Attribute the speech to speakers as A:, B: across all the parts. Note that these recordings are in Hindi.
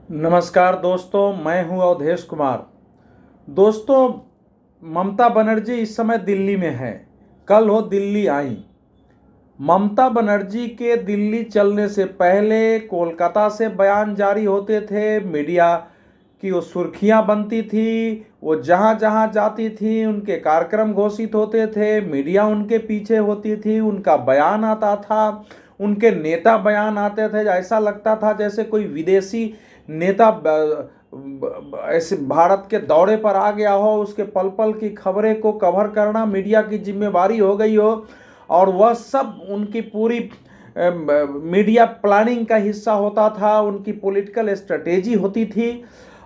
A: नमस्कार दोस्तों, मैं हूं अवधेश कुमार। दोस्तों, ममता बनर्जी इस समय दिल्ली में हैं। कल वो दिल्ली आई। ममता बनर्जी के दिल्ली चलने से पहले कोलकाता से बयान जारी होते थे, मीडिया की वो सुर्खियां बनती थी, वो जहां जहां जाती थी उनके कार्यक्रम घोषित होते थे, मीडिया उनके पीछे होती थी, उनका बयान आता था, उनके नेता बयान आते थे। ऐसा लगता था जैसे कोई विदेशी नेता ऐसे भारत के दौरे पर आ गया हो, उसके पल पल की खबरें को कवर करना मीडिया की जिम्मेवारी हो गई हो, और वह सब उनकी पूरी मीडिया प्लानिंग का हिस्सा होता था, उनकी पॉलिटिकल स्ट्रेटेजी होती थी,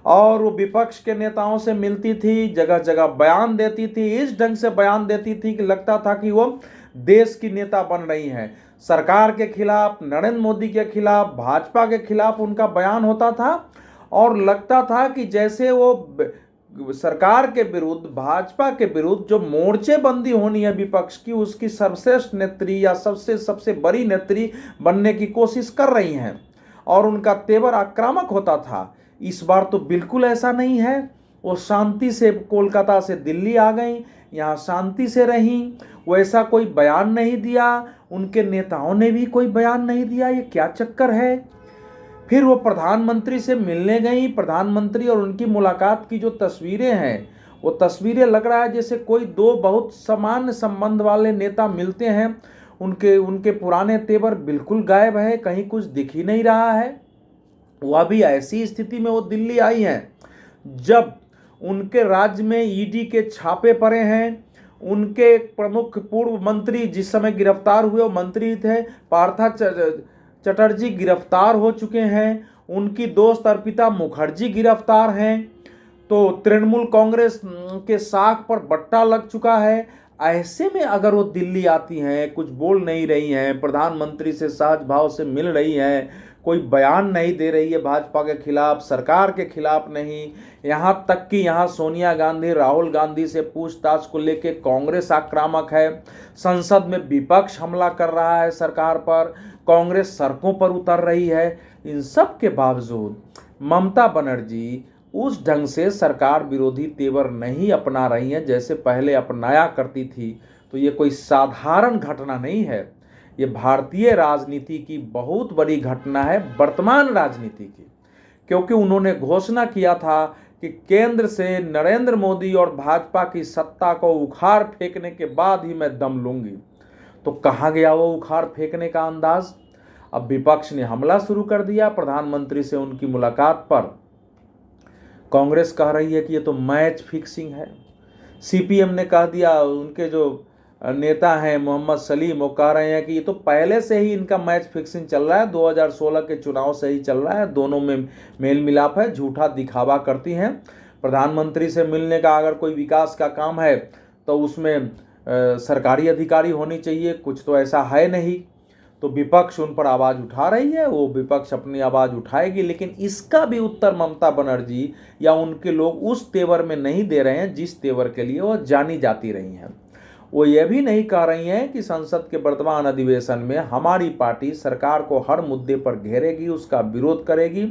A: और वो विपक्ष के नेताओं से मिलती थी, जगह जगह बयान देती थी, इस ढंग से बयान देती थी कि लगता था कि वो देश की नेता बन रही हैं। सरकार के खिलाफ, नरेंद्र मोदी के खिलाफ, भाजपा के खिलाफ उनका बयान होता था, और लगता था कि जैसे वो सरकार के विरुद्ध, भाजपा के विरुद्ध जो मोर्चेबंदी होनी है विपक्ष की, उसकी सर्वश्रेष्ठ नेत्री या सबसे बड़ी नेत्री बनने की कोशिश कर रही हैं, और उनका तेवर आक्रामक होता था। इस बार तो बिल्कुल ऐसा नहीं है। वो शांति से कोलकाता से दिल्ली आ गई, यहाँ शांति से रहीं, वैसा कोई बयान नहीं दिया, उनके नेताओं ने भी कोई बयान नहीं दिया। ये क्या चक्कर है? फिर वो प्रधानमंत्री से मिलने गई। प्रधानमंत्री और उनकी मुलाकात की जो तस्वीरें हैं, वो तस्वीरें लग रहा है जैसे कोई दो बहुत सामान्य संबंध वाले नेता मिलते हैं। उनके उनके पुराने तेवर बिल्कुल गायब है, कहीं कुछ दिख ही नहीं रहा है। वह भी ऐसी स्थिति में वो दिल्ली आई हैं जब उनके राज्य में ईडी के छापे पड़े हैं। उनके प्रमुख पूर्व मंत्री जिस समय गिरफ्तार हुए, वो मंत्री थे, पार्था चटर्जी गिरफ्तार हो चुके हैं। उनकी दोस्त अर्पिता मुखर्जी गिरफ्तार हैं। तो तृणमूल कांग्रेस के साख पर बट्टा लग चुका है। ऐसे में अगर वो दिल्ली आती हैं, कुछ बोल नहीं रही हैं, प्रधानमंत्री से सहज भाव से मिल रही हैं, कोई बयान नहीं दे रही है भाजपा के खिलाफ, सरकार के खिलाफ नहीं, यहाँ तक कि यहाँ सोनिया गांधी, राहुल गांधी से पूछताछ को लेकर कांग्रेस आक्रामक है, संसद में विपक्ष हमला कर रहा है सरकार पर, कांग्रेस सड़कों पर उतर रही है। इन सब के बावजूद ममता बनर्जी उस ढंग से सरकार विरोधी तेवर नहीं अपना रही हैं जैसे पहले अपनाया करती थी। तो ये कोई साधारण घटना नहीं है, ये भारतीय राजनीति की बहुत बड़ी घटना है, वर्तमान राजनीति की। क्योंकि उन्होंने घोषणा किया था कि केंद्र से नरेंद्र मोदी और भाजपा की सत्ता को उखाड़ फेंकने के बाद ही मैं दम लूंगी। तो कहाँ गया वो उखाड़ फेंकने का अंदाज? अब विपक्ष ने हमला शुरू कर दिया प्रधानमंत्री से उनकी मुलाकात पर। कांग्रेस कह रही है कि ये तो मैच फिक्सिंग है। सीपीएम ने कह दिया, उनके जो नेता हैं मोहम्मद सलीम, वो कह रहे हैं कि ये तो पहले से ही इनका मैच फिक्सिंग चल रहा है, 2016 के चुनाव से ही चल रहा है, दोनों में मेल मिलाप है, झूठा दिखावा करती हैं। प्रधानमंत्री से मिलने का अगर कोई विकास का काम है तो उसमें सरकारी अधिकारी होनी चाहिए, कुछ तो ऐसा है नहीं। तो विपक्ष उन पर आवाज़ उठा रही है, वो विपक्ष अपनी आवाज़ उठाएगी, लेकिन इसका भी उत्तर ममता बनर्जी या उनके लोग उस तेवर में नहीं दे रहे हैं जिस तेवर के लिए वो जानी जाती रही हैं। वो ये भी नहीं कह रही हैं कि संसद के वर्तमान अधिवेशन में हमारी पार्टी सरकार को हर मुद्दे पर घेरेगी, उसका विरोध करेगी।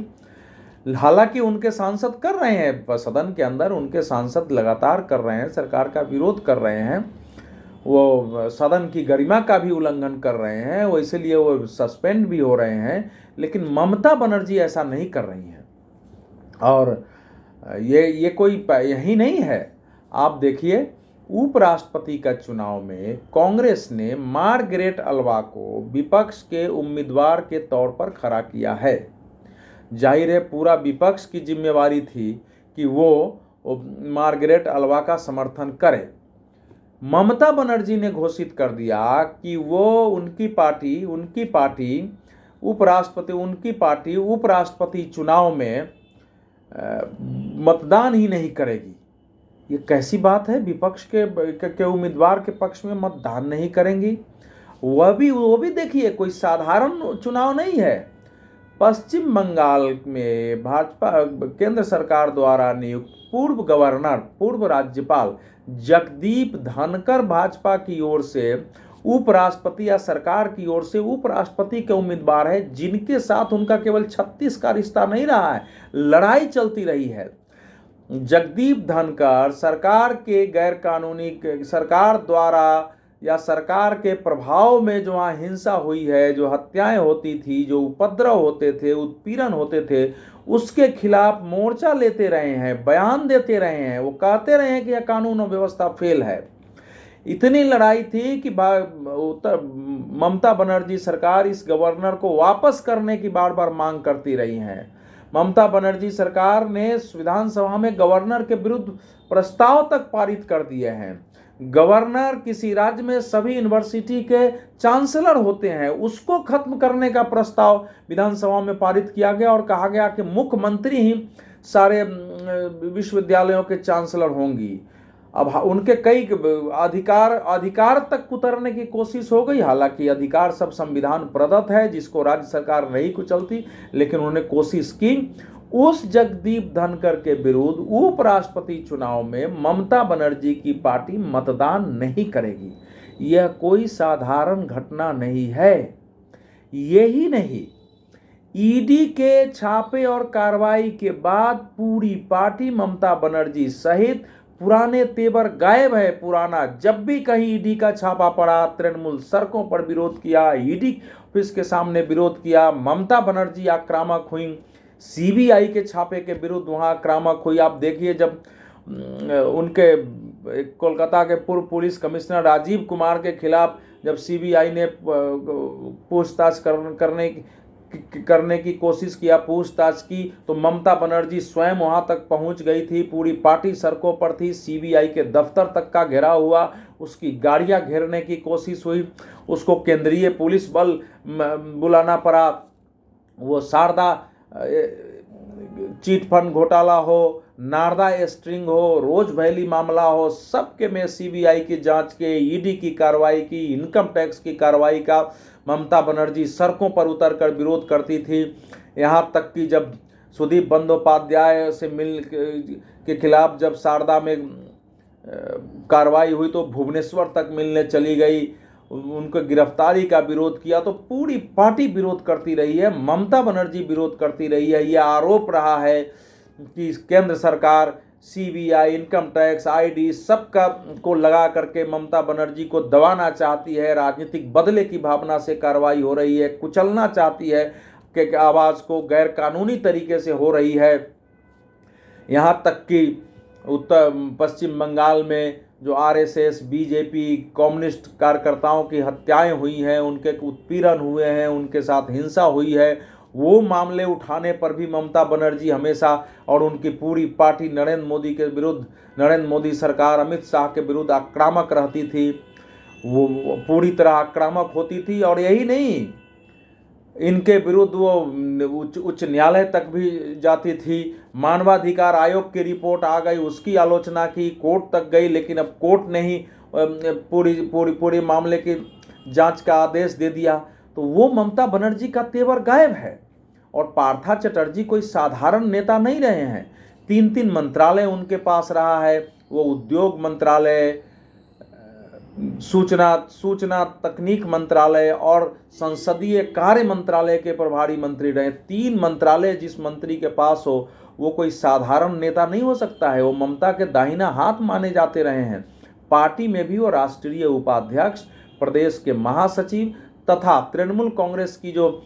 A: हालांकि उनके सांसद कर रहे हैं, सदन के अंदर उनके सांसद लगातार कर रहे हैं, सरकार का विरोध कर रहे हैं, वो सदन की गरिमा का भी उल्लंघन कर रहे हैं, वो इसलिए वो सस्पेंड भी हो रहे हैं। लेकिन ममता बनर्जी ऐसा नहीं कर रही हैं। और ये कोई यही नहीं है। आप देखिए, उपराष्ट्रपति का चुनाव में कांग्रेस ने मार्गरेट अलवा को विपक्ष के उम्मीदवार के तौर पर खड़ा किया है। जाहिर है पूरा विपक्ष की जिम्मेवारी थी कि वो मार्गरेट अलवा का समर्थन करे। ममता बनर्जी ने घोषित कर दिया कि वो उनकी पार्टी उपराष्ट्रपति चुनाव में मतदान ही नहीं करेगी। ये कैसी बात है? विपक्ष के उम्मीदवार के पक्ष में मतदान नहीं करेंगी? वो भी देखिए, कोई साधारण चुनाव नहीं है। पश्चिम बंगाल में भाजपा केंद्र सरकार द्वारा नियुक्त पूर्व गवर्नर, पूर्व राज्यपाल जगदीप धनकर भाजपा की ओर से उपराष्ट्रपति या सरकार की ओर से उपराष्ट्रपति के उम्मीदवार है, जिनके साथ उनका केवल 36 का रिश्ता नहीं रहा है, लड़ाई चलती रही है। जगदीप धनखड़ सरकार के गैर कानूनी, सरकार द्वारा या सरकार के प्रभाव में जो वहाँ हिंसा हुई है, जो हत्याएं होती थी, जो उपद्रव होते थे, उत्पीड़न होते थे, उसके खिलाफ मोर्चा लेते रहे हैं, बयान देते रहे हैं। वो कहते रहे हैं कि यह कानून और व्यवस्था फेल है। इतनी लड़ाई थी कि ममता बनर्जी सरकार इस गवर्नर को वापस करने की बार बार मांग करती रही है। ममता बनर्जी सरकार ने विधानसभा में गवर्नर के विरुद्ध प्रस्ताव तक पारित कर दिए हैं। गवर्नर किसी राज्य में सभी यूनिवर्सिटी के चांसलर होते हैं, उसको खत्म करने का प्रस्ताव विधानसभा में पारित किया गया और कहा गया कि मुख्यमंत्री ही सारे विश्वविद्यालयों के चांसलर होंगी। अब उनके कई अधिकार तक कुतरने की कोशिश हो गई। हालांकि अधिकार सब संविधान प्रदत्त है, जिसको राज्य सरकार नहीं कुचलती, लेकिन उन्होंने कोशिश की। उस जगदीप धनखड़ के विरुद्ध उपराष्ट्रपति चुनाव में ममता बनर्जी की पार्टी मतदान नहीं करेगी। यह कोई साधारण घटना नहीं है। यही नहीं, ईडी के छापे और कार्रवाई के बाद पूरी पार्टी ममता बनर्जी सहित पुराने तेवर गायब है। पुराना, जब भी कहीं ईडी का छापा पड़ा, तृणमूल सड़कों पर विरोध किया, ईडी ऑफिस के सामने विरोध किया, ममता बनर्जी आक्रामक हुई, सीबीआई के छापे के विरुद्ध वहां आक्रामक हुई। आप देखिए, जब उनके कोलकाता के पूर्व पुलिस कमिश्नर राजीव कुमार के खिलाफ जब सीबीआई ने पूछताछ करने की कोशिश किया, पूछताछ की, तो ममता बनर्जी स्वयं वहां तक पहुंच गई थी। पूरी पार्टी सड़कों पर थी, सीबीआई के दफ्तर तक का घेराव हुआ, उसकी गाड़ियां घेरने की कोशिश हुई, उसको केंद्रीय पुलिस बल बुलाना पड़ा। वो शारदा चिट फंड घोटाला हो, नारदा स्ट्रिंग हो, रोज वैली मामला हो, सबके में सीबीआई की जांच के, ईडी की कार्रवाई की, इनकम टैक्स की कार्रवाई का ममता बनर्जी सड़कों पर उतरकर विरोध करती थी। यहाँ तक कि जब सुदीप बंदोपाध्याय से के खिलाफ जब शारदा में कार्रवाई हुई तो भुवनेश्वर तक मिलने चली गई, उनको गिरफ्तारी का विरोध किया, तो पूरी पार्टी विरोध करती रही है, ममता बनर्जी विरोध करती रही है। यह आरोप रहा है कि केंद्र सरकार, सीबीआई, इनकम टैक्स, आईडी सबका को लगा करके ममता बनर्जी को दबाना चाहती है, राजनीतिक बदले की भावना से कार्रवाई हो रही है, कुचलना चाहती है कि आवाज़ को गैर कानूनी तरीके से हो रही है। यहाँ तक कि पश्चिम बंगाल में जो आरएसएस, बीजेपी, कम्युनिस्ट कार्यकर्ताओं की हत्याएं हुई हैं, उनके उत्पीड़न हुए हैं, उनके साथ हिंसा हुई है, वो मामले उठाने पर भी ममता बनर्जी हमेशा और उनकी पूरी पार्टी नरेंद्र मोदी के विरुद्ध, नरेंद्र मोदी सरकार, अमित शाह के विरुद्ध आक्रामक रहती थी। वो पूरी तरह आक्रामक होती थी। और यही नहीं, इनके विरुद्ध वो उच्च न्यायालय तक भी जाती थी। मानवाधिकार आयोग की रिपोर्ट आ गई, उसकी आलोचना की, कोर्ट तक गई, लेकिन अब कोर्ट ने ही पूरी मामले की जांच का आदेश दे दिया। तो वो ममता बनर्जी का तेवर गायब है। और पार्था चटर्जी कोई साधारण नेता नहीं रहे हैं। 3 मंत्रालय उनके पास रहा है। वो उद्योग मंत्रालय, सूचना तकनीक मंत्रालय और संसदीय कार्य मंत्रालय के प्रभारी मंत्री रहे। 3 मंत्रालय जिस मंत्री के पास हो, वो कोई साधारण नेता नहीं हो सकता है। वो ममता के दाहिना हाथ माने जाते रहे हैं। पार्टी में भी वो राष्ट्रीय उपाध्यक्ष, प्रदेश के महासचिव तथा तृणमूल कांग्रेस की जो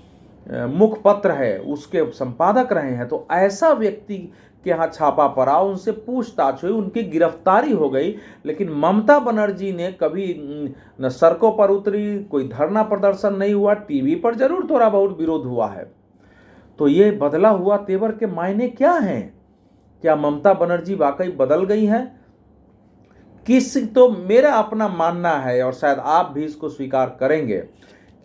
A: मुखपत्र है उसके संपादक रहे हैं। तो ऐसा व्यक्ति के यहाँ छापा पड़ा, उनसे पूछताछ हुई, उनकी गिरफ्तारी हो गई। लेकिन ममता बनर्जी ने कभी न सड़कों पर उतरी, कोई धरना प्रदर्शन नहीं हुआ, टीवी पर जरूर थोड़ा बहुत विरोध हुआ है। तो ये बदला हुआ तेवर के मायने क्या हैं? क्या ममता बनर्जी वाकई बदल गई हैं? तो मेरा अपना मानना है, और शायद आप भी इसको स्वीकार करेंगे,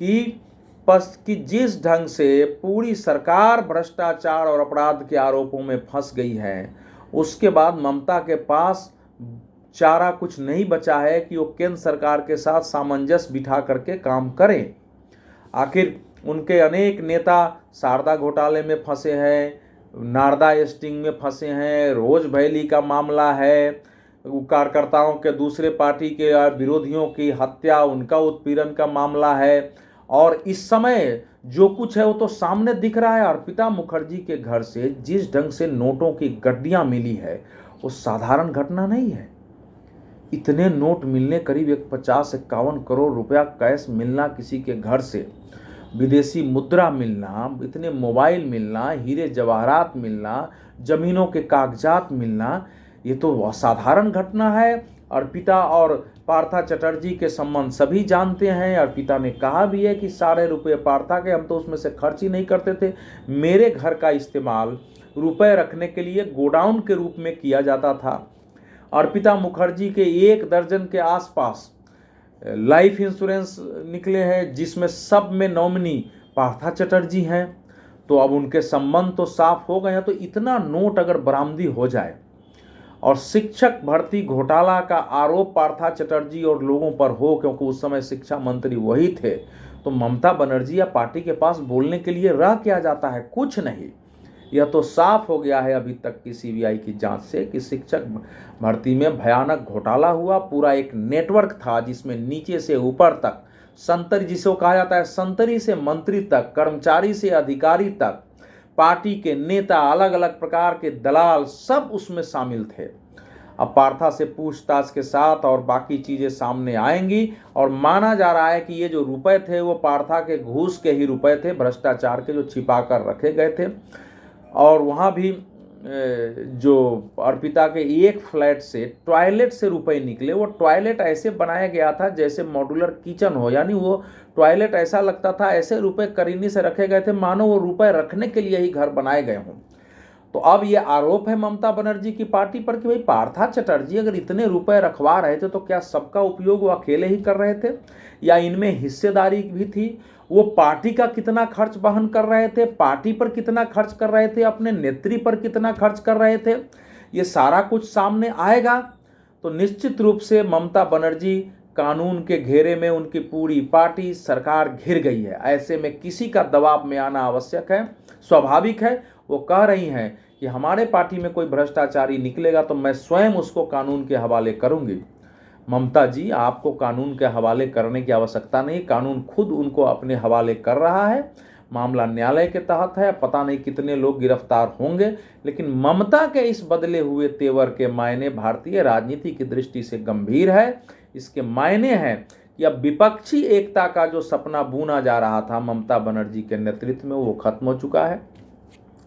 A: कि जिस ढंग से पूरी सरकार भ्रष्टाचार और अपराध के आरोपों में फंस गई है, उसके बाद ममता के पास चारा कुछ नहीं बचा है कि वो केंद्र सरकार के साथ सामंजस्य बिठा करके काम करें। आखिर उनके अनेक नेता शारदा घोटाले में फंसे हैं, नारदा स्टिंग में फंसे हैं, रोज वैली का मामला है, कार्यकर्ताओं के, दूसरे पार्टी के विरोधियों की हत्या, उनका उत्पीड़न का मामला है। और इस समय जो कुछ है वो तो सामने दिख रहा है। अर्पिता मुखर्जी के घर से जिस ढंग से नोटों की गड्डियां मिली है वो साधारण घटना नहीं है। इतने नोट मिलने, करीब 50-51 करोड़ रुपया कैश मिलना किसी के घर से, विदेशी मुद्रा मिलना, इतने मोबाइल मिलना, हीरे जवाहरात मिलना, जमीनों के कागजात मिलना, ये तो असाधारण घटना है। अर्पिता और पार्था चटर्जी के संबंध सभी जानते हैं। अर्पिता ने कहा भी है कि सारे रुपए पार्था के, हम तो उसमें से खर्च ही नहीं करते थे। मेरे घर का इस्तेमाल रुपए रखने के लिए गोडाउन के रूप में किया जाता था। अर्पिता मुखर्जी के 1 दर्जन के आसपास लाइफ इंश्योरेंस निकले हैं, जिसमें सब में नॉमिनी पार्था चटर्जी हैं। तो अब उनके संबंध तो साफ हो गए हैं। तो इतना नोट अगर बरामदी हो जाए और शिक्षक भर्ती घोटाला का आरोप पार्था चटर्जी और लोगों पर हो, क्योंकि उस समय शिक्षा मंत्री वही थे, तो ममता बनर्जी या पार्टी के पास बोलने के लिए रह क्या जाता है? कुछ नहीं। यह तो साफ हो गया है अभी तक की सीबीआई की जांच से कि शिक्षक भर्ती में भयानक घोटाला हुआ। पूरा एक नेटवर्क था जिसमें नीचे से ऊपर तक, संतरी जिसे कहा जाता है, संतरी से मंत्री तक, कर्मचारी से अधिकारी तक, पार्टी के नेता, अलग अलग प्रकार के दलाल, सब उसमें शामिल थे। अब पार्था से पूछताछ के साथ और बाकी चीजें सामने आएंगी और माना जा रहा है कि ये जो रुपए थे वो पार्था के घूस के ही रुपए थे, भ्रष्टाचार के, जो छिपा कर रखे गए थे। और वहाँ भी जो अर्पिता के एक फ्लैट से टॉयलेट से रुपए निकले। वो टॉयलेट ऐसे बनाया गया था जैसे मॉड्यूलर किचन हो, यानी वो टॉयलेट ऐसा लगता था, ऐसे रुपए करीने से रखे गए थे मानो वो रुपए रखने के लिए ही घर बनाए गए हों। तो अब ये आरोप है ममता बनर्जी की पार्टी पर कि भाई पार्था चटर्जी अगर इतने रुपए रखवा रहे थे तो क्या सबका उपयोग वो अकेले ही कर रहे थे या इनमें हिस्सेदारी भी थी? वो पार्टी का कितना खर्च वहन कर रहे थे, पार्टी पर कितना खर्च कर रहे थे, अपने नेत्री पर कितना खर्च कर रहे थे, ये सारा कुछ सामने आएगा। तो निश्चित रूप से ममता बनर्जी कानून के घेरे में, उनकी पूरी पार्टी, सरकार घिर गई है। ऐसे में किसी का दबाव में आना आवश्यक है, स्वाभाविक है। वो कह रही हैं कि हमारे पार्टी में कोई भ्रष्टाचारी निकलेगा तो मैं स्वयं उसको कानून के हवाले करूंगी। ममता जी, आपको कानून के हवाले करने की आवश्यकता नहीं, कानून खुद उनको अपने हवाले कर रहा है। मामला न्यायालय के तहत है, पता नहीं कितने लोग गिरफ्तार होंगे, लेकिन ममता के इस बदले हुए तेवर के मायने भारतीय राजनीति की दृष्टि से गंभीर है। इसके मायने हैं कि अब विपक्षी एकता का जो सपना बुना जा रहा था ममता बनर्जी के नेतृत्व में, वो खत्म हो चुका है।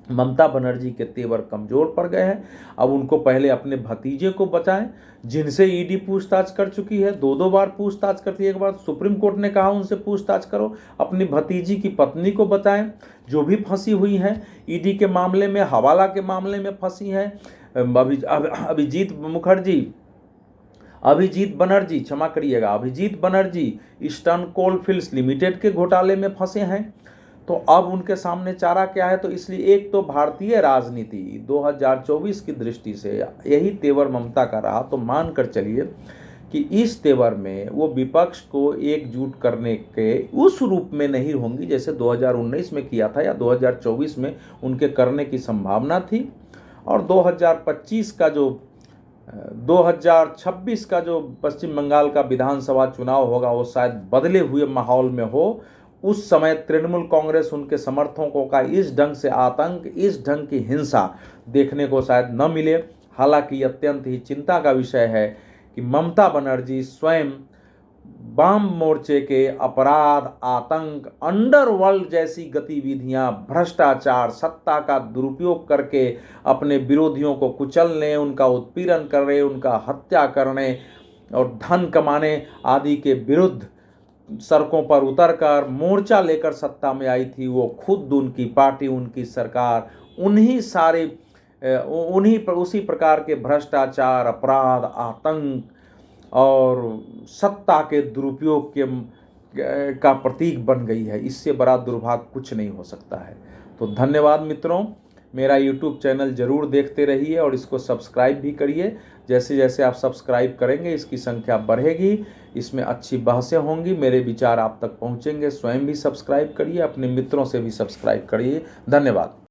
A: ममता बनर्जी के तेवर कमजोर पड़ गए हैं। अब उनको पहले अपने भतीजे को बचाएं, जिनसे ईडी पूछताछ कर चुकी है, 2 बार पूछताछ करती है। एक बार सुप्रीम कोर्ट ने कहा उनसे पूछताछ करो। अपनी भतीजी की पत्नी को बचाएं जो भी फंसी हुई हैं ईडी के मामले में, हवाला के मामले में फंसी हैं। Abhijit Banerjee Eastern Coalfields Limited के घोटाले में फंसे हैं। तो अब उनके सामने चारा क्या है? तो इसलिए एक तो भारतीय राजनीति 2024 की दृष्टि से यही तेवर ममता का रहा, तो मानकर चलिए कि इस तेवर में वो विपक्ष को एकजुट करने के उस रूप में नहीं होंगी जैसे 2019 में किया था या 2024 में उनके करने की संभावना थी। और 2026 का जो पश्चिम बंगाल का विधानसभा चुनाव होगा वो शायद बदले हुए माहौल में हो। उस समय तृणमूल कांग्रेस, उनके समर्थकों का इस ढंग से आतंक, इस ढंग की हिंसा देखने को शायद न मिले। हालांकि अत्यंत ही चिंता का विषय है कि ममता बनर्जी स्वयं वाम मोर्चे के अपराध, आतंक, अंडरवर्ल्ड जैसी गतिविधियां, भ्रष्टाचार, सत्ता का दुरुपयोग करके अपने विरोधियों को कुचलने, उनका उत्पीड़न करने, उनका हत्या करने और धन कमाने आदि के विरुद्ध सड़कों पर उतरकर मोर्चा लेकर सत्ता में आई थी। वो खुद, उनकी पार्टी, उनकी सरकार उसी प्रकार के भ्रष्टाचार, अपराध, आतंक और सत्ता के दुरुपयोग का प्रतीक बन गई है। इससे बड़ा दुर्भाग्य कुछ नहीं हो सकता है। तो धन्यवाद मित्रों, मेरा YouTube चैनल जरूर देखते रहिए और इसको सब्सक्राइब भी करिए। जैसे जैसे आप सब्सक्राइब करेंगे इसकी संख्या बढ़ेगी, इसमें अच्छी बहसें होंगी, मेरे विचार आप तक पहुंचेंगे। स्वयं भी सब्सक्राइब करिए, अपने मित्रों से भी सब्सक्राइब करिए। धन्यवाद।